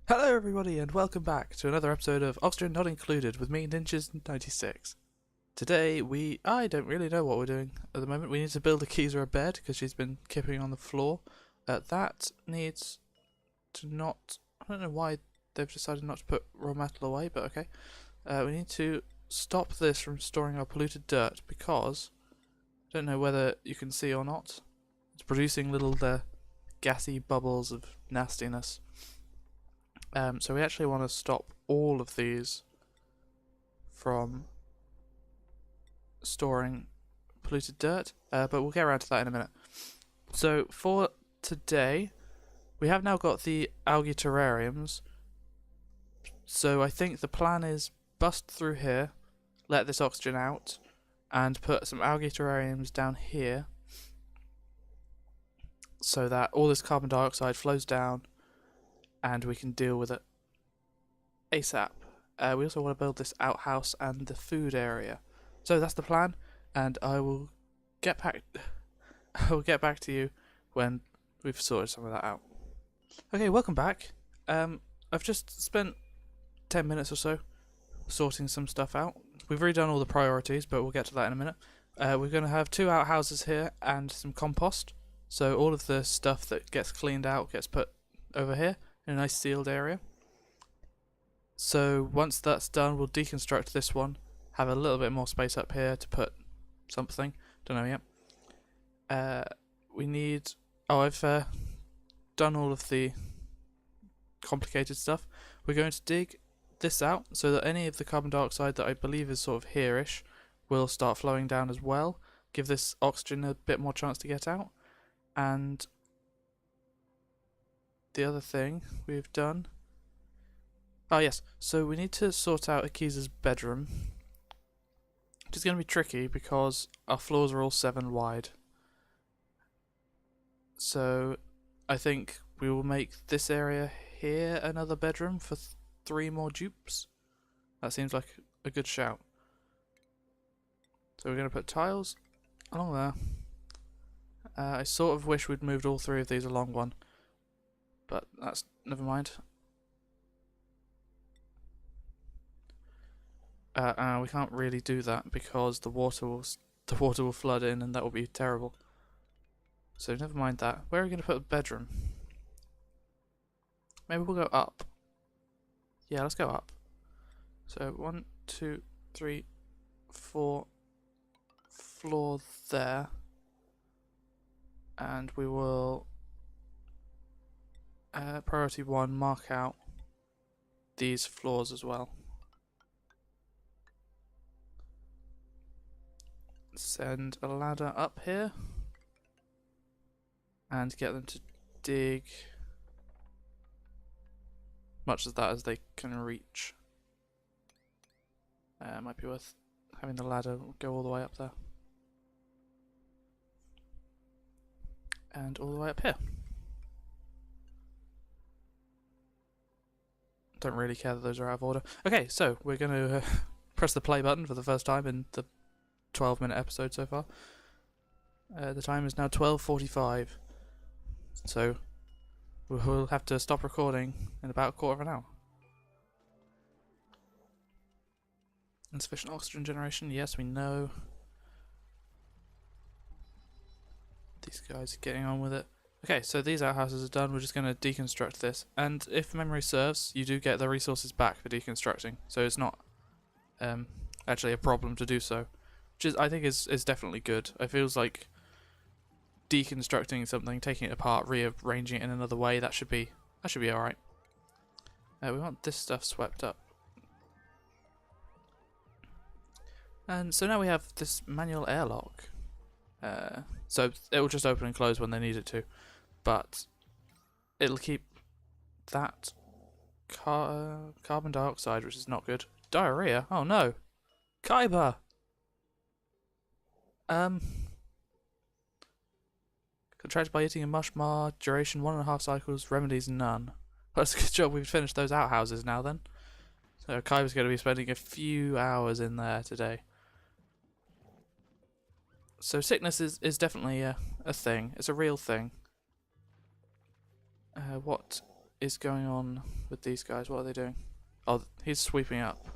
Hello everybody and welcome back to another episode of Oxygen Not Included with me, Ninjas96. Today I don't really know what we're doing at the moment. We need to build Akiza a bed because she's been kipping on the floor. That needs to not... I don't know why they've decided not to put raw metal away, but okay. We need to stop this from storing our polluted dirt because... I don't know whether you can see or not. It's producing little gassy bubbles of nastiness. So we actually want to stop all of these from storing polluted dirt, but we'll get around to that in a minute. So for today, we have now got the algae terrariums. So I think the plan is bust through here, let this oxygen out, and put some algae terrariums down here, so that all this carbon dioxide flows down and we can deal with it ASAP. We also want to build this outhouse and the food area. So that's the plan, and I will get back to you when we've sorted some of that out. Okay, welcome back. I've just spent 10 minutes or so sorting some stuff out. We've already done all the priorities, but we'll get to that in a minute. We're going to have 2 outhouses here and some compost. So all of the stuff that gets cleaned out gets put over here in a nice sealed area. So once that's done, we'll deconstruct this one, have a little bit more space up here to put something, don't know yet. We need... oh, I've done all of the complicated stuff. We're going to dig this out so that any of the carbon dioxide that I believe is sort of here-ish will start flowing down as well, give this oxygen a bit more chance to get out. And the other thing we've done... oh yes, so we need to sort out Akiza's bedroom, which is going to be tricky because our floors are all 7 wide. So I think we will make this area here another bedroom for 3 more dupes. That seems like a good shout. So we're going to put tiles along there. I sort of wish we'd moved all 3 of these along one, but that's never mind. We can't really do that because the water will flood in, and that will be terrible. So never mind that. Where are we going to put a bedroom? Maybe we'll go up. Yeah, let's go up. So 1, 2, 3, 4 floor there, and we will priority 1 mark out these floors as well. Send a ladder up here and get them to dig much of that as they can reach. Might be worth having the ladder go all the way up there and all the way up here. Don't really care that those are out of order. Okay, so we're going to press the play button for the first time in the 12-minute episode so far. The time is now 12:45, so we'll have to stop recording in about a quarter of an hour. Insufficient oxygen generation, yes, we know. These guys are getting on with it. Okay, so these outhouses are done. We're just going to deconstruct this, and if memory serves, you do get the resources back for deconstructing, so it's not actually a problem to do so. Which is, I think is definitely good. It feels like deconstructing something, taking it apart, rearranging it in another way, that should be alright. We want this stuff swept up. And so now we have this manual airlock. So it will just open and close when they need it to, but it'll keep that carbon dioxide, which is not good. Diarrhea? Oh no! Kaiba! Contracted by eating a mushmar, duration 1.5 cycles, remedies none. Well, that's a good job we've finished those outhouses now then. So Kaiba's going to be spending a few hours in there today. So sickness is definitely a thing. It's a real thing. What is going on with these guys? What are they doing? Oh, he's sweeping up.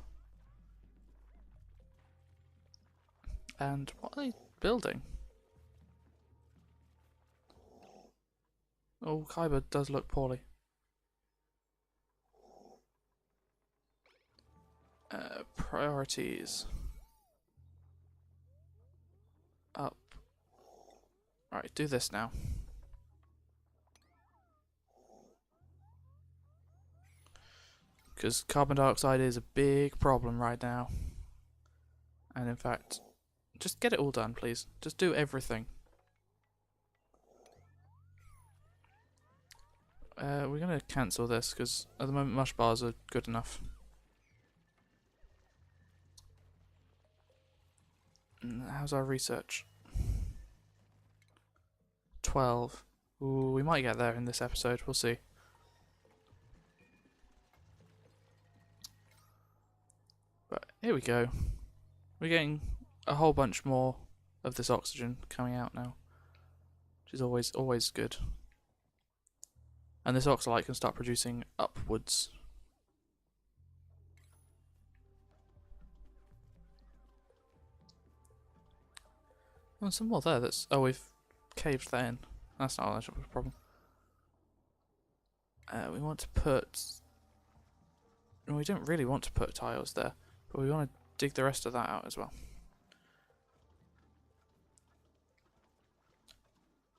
And what are they building? Oh, Khyber does look poorly. Priorities. Up. Alright, do this now. Because carbon dioxide is a big problem right now. And in fact, just get it all done, please. Just do everything. We're going to cancel this because at the moment mush bars are good enough. How's our research? 12. Ooh, we might get there in this episode. We'll see. But here we go. We're getting a whole bunch more of this oxygen coming out now, which is always good. And this oxalite can start producing upwards. Oh, some more there. We've caved that in. That's not much of a problem. We want to put. No, we don't really want to put tiles there, but we want to dig the rest of that out as well.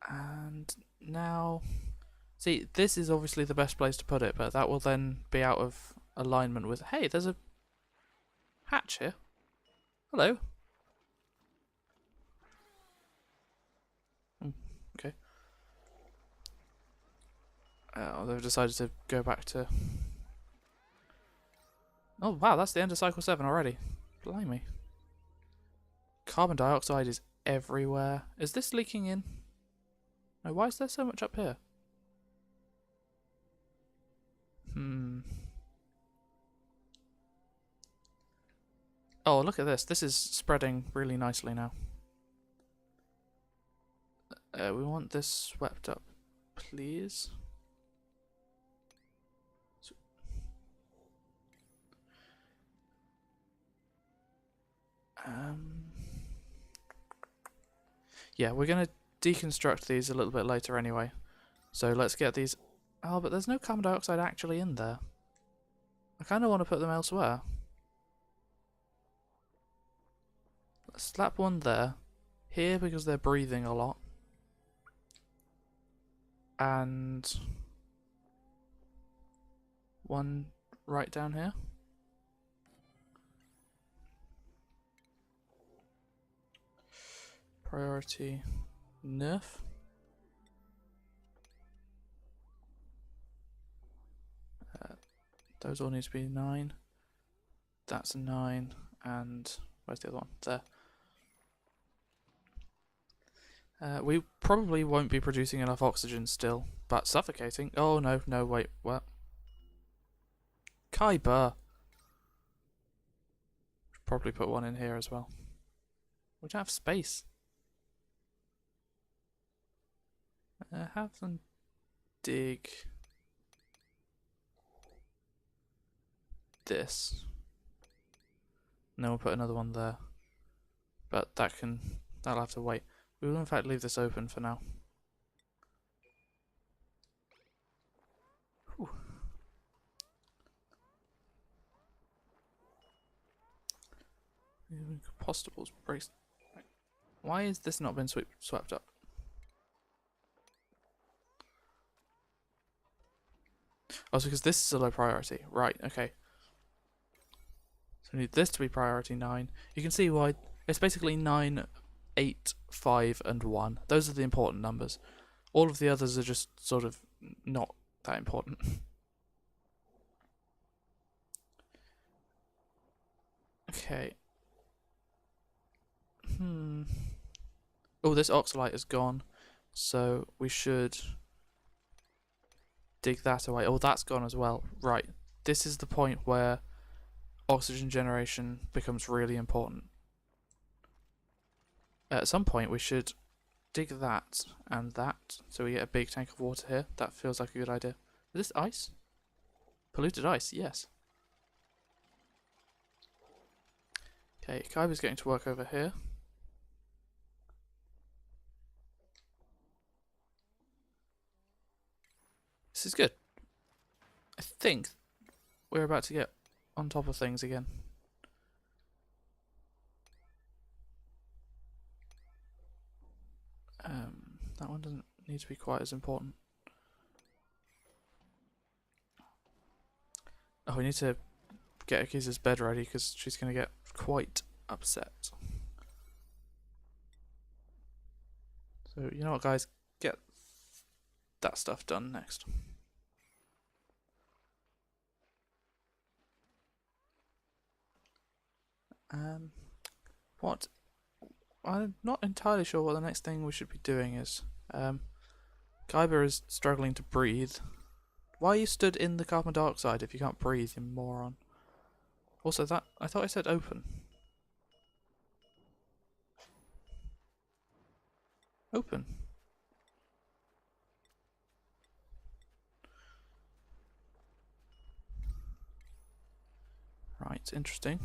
And now, see, this is obviously the best place to put it, but that will then be out of alignment with. Hey, there's a hatch here. Hello. Okay. They've decided to go back to. Oh wow, that's the end of cycle 7 already. Blimey. Carbon dioxide is everywhere. Is this leaking in? No, why is there so much up here? Oh, look at this. This is spreading really nicely now. We want this swept up, please. Yeah, we're going to deconstruct these a little bit later anyway. So let's get these. Oh, but there's no carbon dioxide actually in there. I kind of want to put them elsewhere. Let's slap one there. Here because they're breathing a lot. And one right down here. Priority nerf. Those all need to be 9. That's a 9. And where's the other one? There. We probably won't be producing enough oxygen still, but suffocating. Oh no, no, wait, what? Khyber! Should probably put one in here as well. We don't have space. Have them dig this. And then we'll put another one there. But that'll have to wait. We will in fact leave this open for now. Whew. Compostables breaks. Why has this not been swept up? Oh, it's because this is a low priority. Right, okay. So we need this to be priority 9. You can see why. It's basically 9, 8, 5, and 1. Those are the important numbers. All of the others are just sort of not that important. Okay. Oh, this oxalite is gone. So we should dig that away. Oh, that's gone as well. Right. This is the point where oxygen generation becomes really important. At some point we should dig that and that so we get a big tank of water here. That feels like a good idea. Is this ice? Polluted ice, yes. Okay, Kaiba's getting to work over here. This is good. I think we're about to get on top of things again. That one doesn't need to be quite as important. Oh, we need to get Akiza's bed ready because she's going to get quite upset. So, you know what, guys? Get that stuff done next. What? I'm not entirely sure what the next thing we should be doing is. Kaiba is struggling to breathe. Why are you stood in the carbon dioxide if you can't breathe, you moron? Also, that I thought I said open. Open. Right, interesting.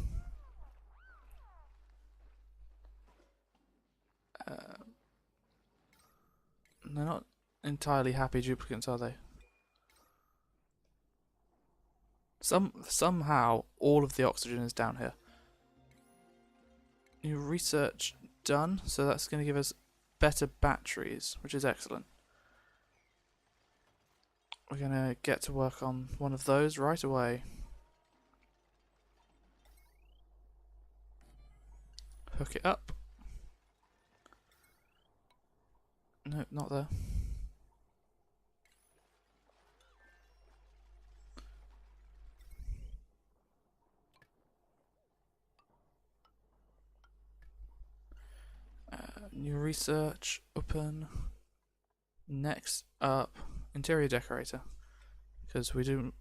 They're not entirely happy duplicants, are they? Somehow all of the oxygen is down here. New research done, so that's going to give us better batteries, which is excellent. We're going to get to work on one of those right away. Hook it up. No, not there. New research, open. Next up, interior decorator. Because we don't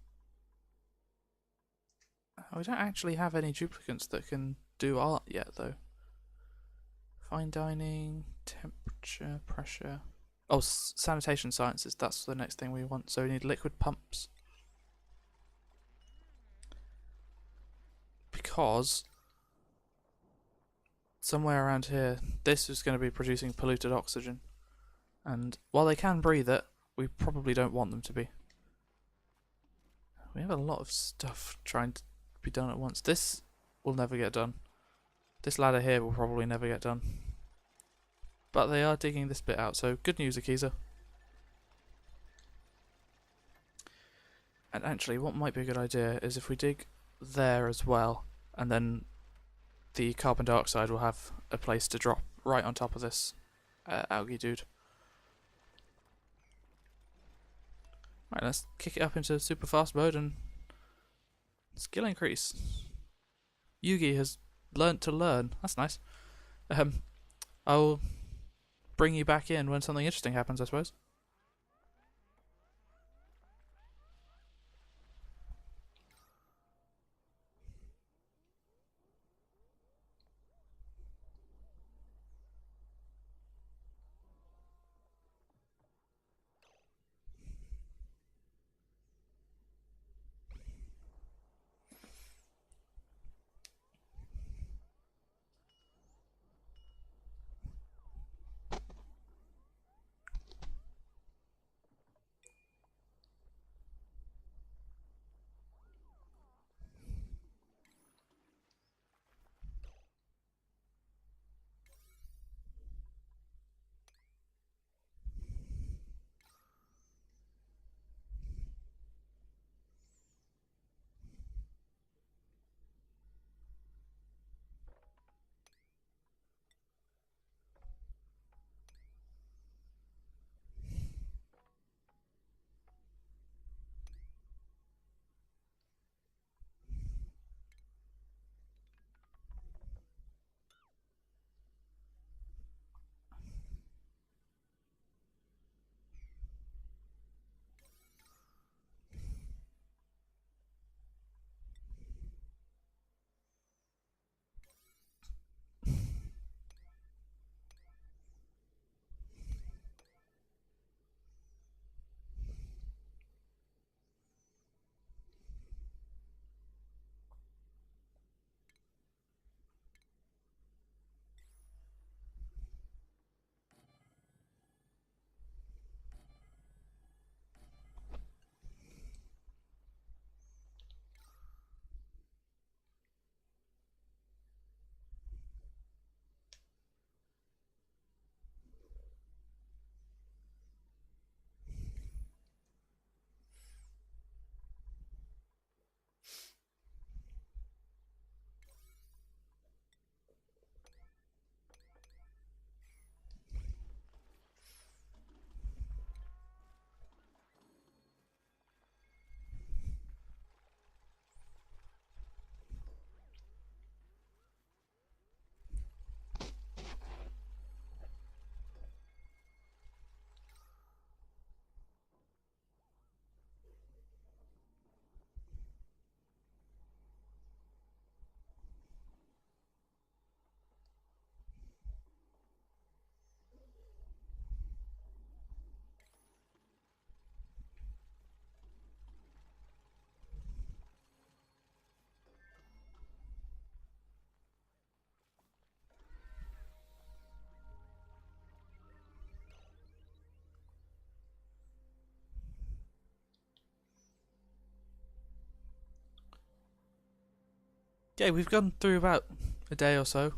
actually have any duplicants that can do art yet, though. Fine dining, temperature, pressure. Oh, sanitation sciences, that's the next thing we want. So we need liquid pumps. Because somewhere around here, this is going to be producing polluted oxygen. And while they can breathe it, we probably don't want them to be. We have a lot of stuff trying to be done at once. This will never get done. This ladder here will probably never get done. But they are digging this bit out, so good news, Akiza. And actually, what might be a good idea is if we dig there as well, and then the carbon dioxide will have a place to drop right on top of this algae dude. Right, let's kick it up into super fast mode and skill increase. Yugi has learnt to learn. That's nice. I'll bring you back in when something interesting happens, I suppose. yeah, we've gone through about a day or so,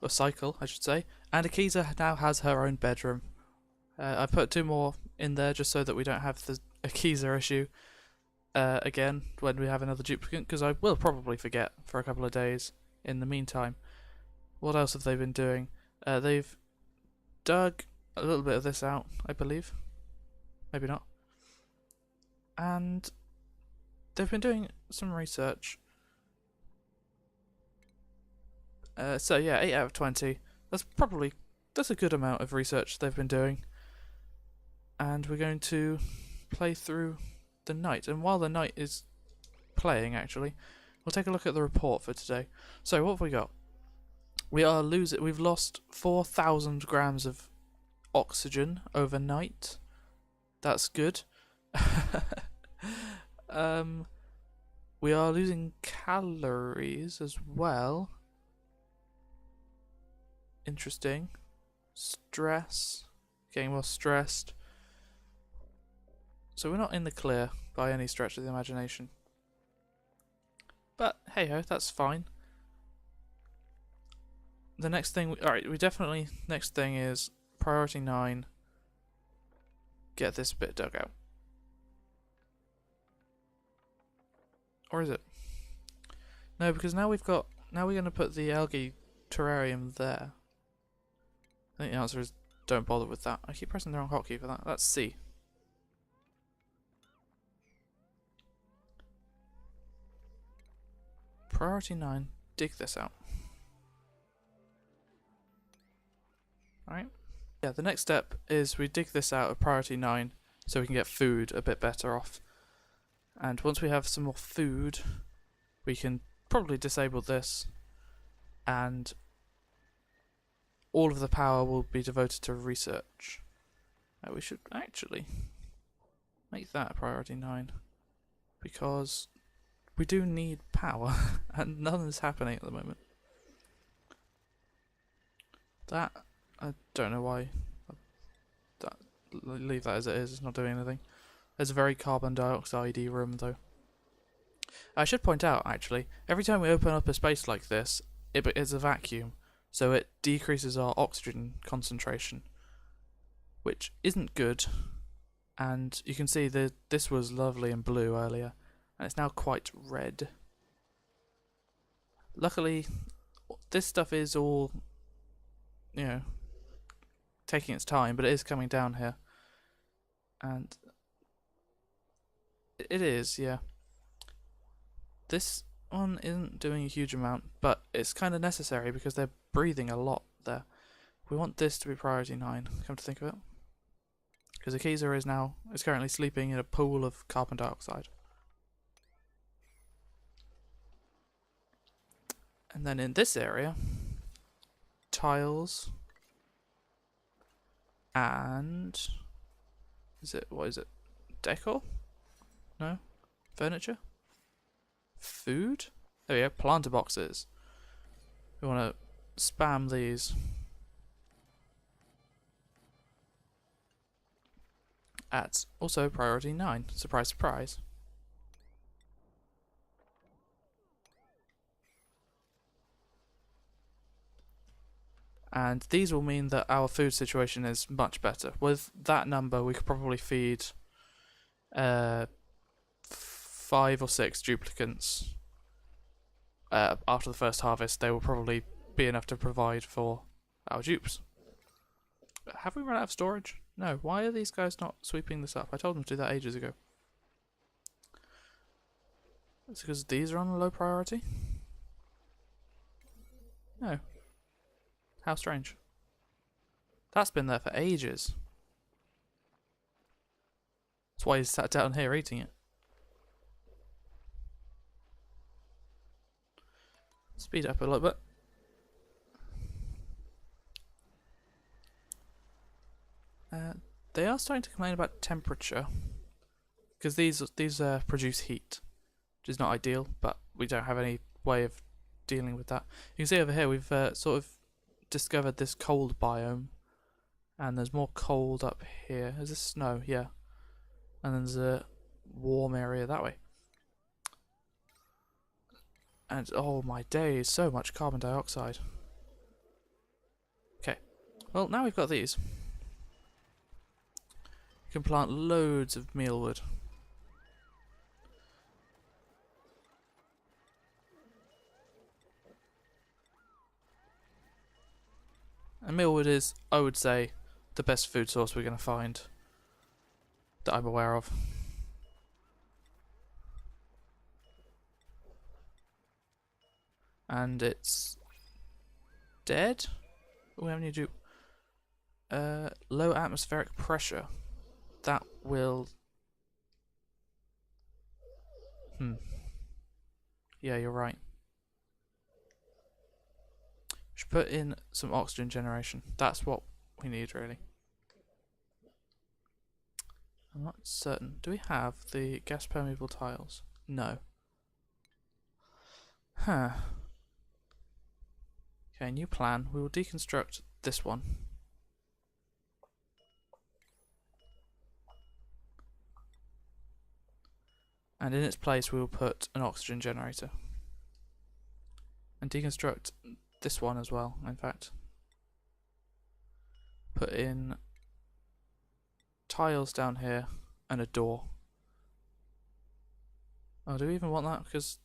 or cycle, I should say, and Akiza now has her own bedroom. I put 2 more in there just so that we don't have the Akiza issue again when we have another duplicate, because I will probably forget for a couple of days in the meantime. What else have they been doing? They've dug a little bit of this out, I believe. Maybe not. And they've been doing some research. So yeah, 8 out of 20. That's a good amount of research they've been doing. And we're going to play through the night. And while the night is playing, actually, we'll take a look at the report for today. So what have we got? We've lost 4,000 grams of oxygen overnight. That's good. We are losing calories as well. Interesting. Stress. Getting more stressed. So we're not in the clear by any stretch of the imagination. But hey ho, that's fine. The next thing, next thing is priority 9. Get this bit dug out. Or is it? No, because now we're going to put the algae terrarium there. I think the answer is don't bother with that. I keep pressing the wrong hotkey for that. That's C. Priority 9, dig this out. Alright. Yeah, the next step is we dig this out of priority 9 so we can get food a bit better off. And once we have some more food, we can probably disable this, and all of the power will be devoted to research. We should actually make that a priority 9, because we do need power, and nothing's happening at the moment. That, I don't know why. Leave that as it is, it's not doing anything. There's a very carbon dioxide-y room though. I should point out, actually, every time we open up a space like this, it's a vacuum, so it decreases our oxygen concentration, which isn't good. And you can see that this was lovely and blue earlier, and it's now quite red. Luckily, this stuff is all, you know, taking its time, but it is coming down here. And it is, yeah. This one isn't doing a huge amount, but it's kind of necessary because they're breathing a lot there. We want this to be priority 9, come to think of it. Because Akiza is currently sleeping in a pool of carbon dioxide. And then in this area, tiles and what is it? Decor? No? Furniture? Food? There we go, planter boxes. We want to spam these. At also priority 9. Surprise, surprise. And these will mean that our food situation is much better. With that number, we could probably feed 5 or 6 duplicants. After the first harvest, they will probably be enough to provide for our dupes. Have we run out of storage? No. Why are these guys not sweeping this up? I told them to do that ages ago. It's because these are on a low priority? No. How strange. That's been there for ages. That's why he's sat down here eating it. Speed up a little bit. They are starting to complain about temperature, because these produce heat, which is not ideal, but we don't have any way of dealing with that. You can see over here we've sort of discovered this cold biome, and there's more cold up here. Is this snow? Yeah. And then there's a warm area that way. And oh my days, so much carbon dioxide. Okay, well now we've got these. We can plant loads of mealwood. And mealwood is, I would say, the best food source we're going to find that I'm aware of. And it's dead? We have any do low atmospheric pressure. That will yeah, you're right. Should put in some oxygen generation. That's what we need really. I'm not certain. Do we have the gas permeable tiles? No. Huh. Okay, new plan. We will deconstruct this one. And in its place we will put an oxygen generator. And deconstruct this one as well, in fact. Put in tiles down here and a door. Oh, do we even want that? Because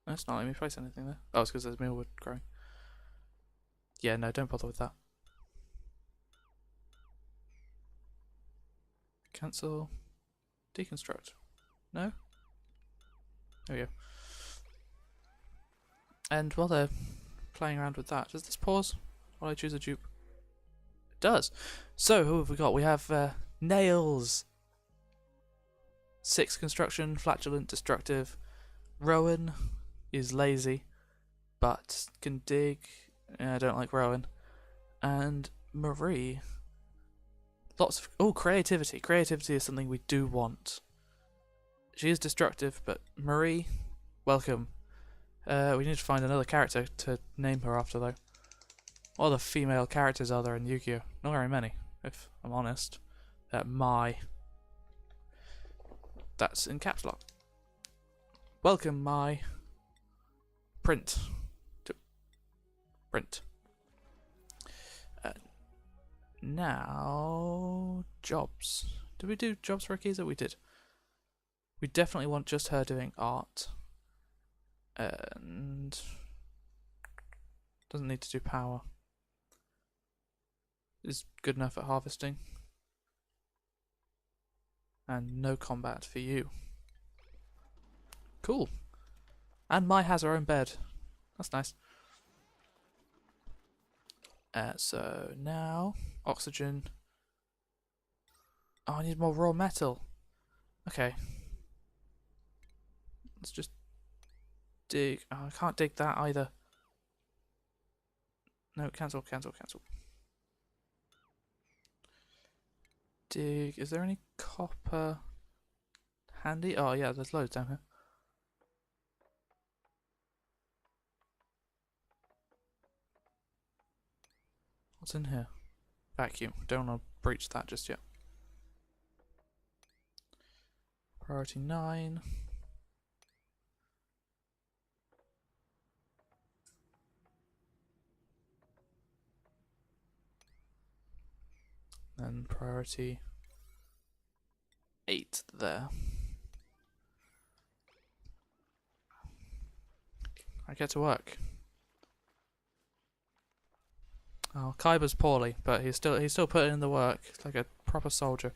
it's not letting me place anything there. Oh, it's because there's mealwood growing. Yeah, no, don't bother with that. Cancel. Deconstruct. No? There we go. And while they're playing around with that, does this pause while I choose a dupe? It does. So, who have we got? We have Nails. 6 construction, flatulent, destructive. Rowan is lazy, but can dig. I don't like Rowan. And Marie. Lots of... Oh, creativity. Creativity is something we do want. She is destructive, but Marie, welcome. We need to find another character to name her after, though. What other female characters are there in Yu-Gi-Oh? Not very many, if I'm honest. Mai. That's in caps lock. Welcome, Mai. Print. Print. Now, jobs. Did we do jobs for Akiza? We did. We definitely want just her doing art. And doesn't need to do power. Is good enough at harvesting. And no combat for you. Cool. And Mai has her own bed. That's nice. So now oxygen. Oh, I need more raw metal. Okay. Let's just dig. Oh, I can't dig that either. No, cancel, cancel, cancel. Dig. Is there any copper handy? Oh yeah, there's loads down here. What's in here? Vacuum. Don't want to breach that just yet. Priority 9. Then priority 8 there. I get to work. Oh, Kaiba's poorly, but he's still putting in the work. He's like a proper soldier.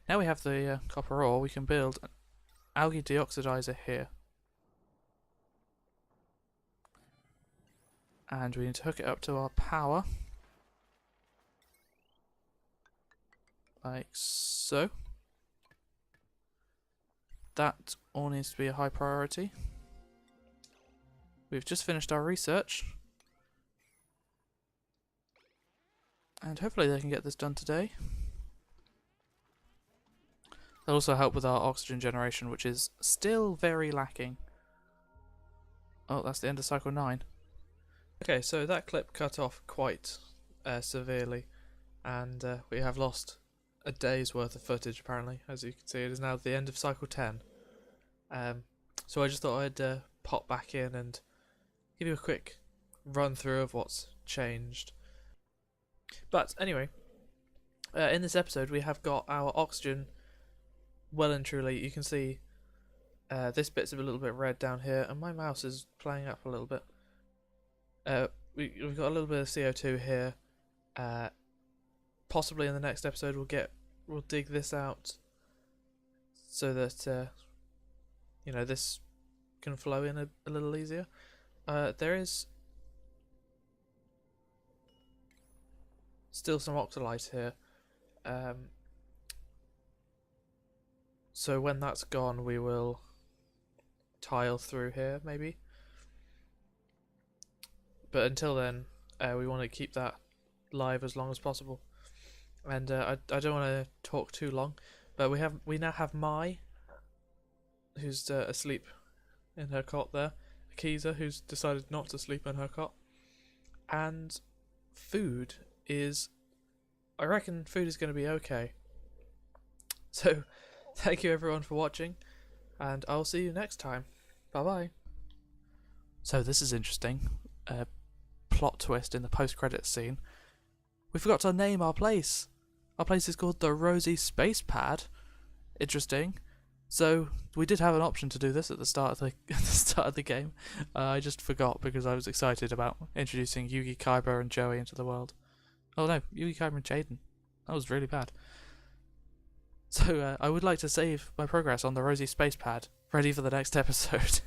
Now we have the copper ore, we can build an algae deoxidizer here. And we need to hook it up to our power. Like so. That all needs to be a high priority. We've just finished our research. And hopefully they can get this done today. That'll also help with our oxygen generation, which is still very lacking. Oh, that's the end of cycle 9. Okay, so that clip cut off quite severely, and we have lost a day's worth of footage apparently. As you can see, it is now the end of cycle 10. So I just thought I'd pop back in and give you a quick run through of what's changed. But anyway, in this episode we have got our oxygen well and truly. You can see this bit's a little bit red down here, and my mouse is playing up a little bit. We've got a little bit of CO2 here. Possibly in the next episode we'll dig this out so that this can flow in a little easier. There is still some oxalite here, so when that's gone we will tile through here maybe, but until then we want to keep that live as long as possible. And I don't want to talk too long, but we now have Mai, who's asleep in her cot there, Akiza, who's decided not to sleep in her cot, and I reckon food is going to be okay. So thank you everyone for watching, and I'll see you next time. Bye bye. So this is interesting. Plot twist in the post-credits scene. We forgot to name our place. Our place is called the Rosie Space Pad. Interesting. So we did have an option to do this at the start of the game. I just forgot because I was excited about introducing Yugi, Kaiba, and Joey into the world. Oh no, Yugi, Kaiba, and Jaden. That was really bad. So I would like to save my progress on the Rosie Space Pad, ready for the next episode.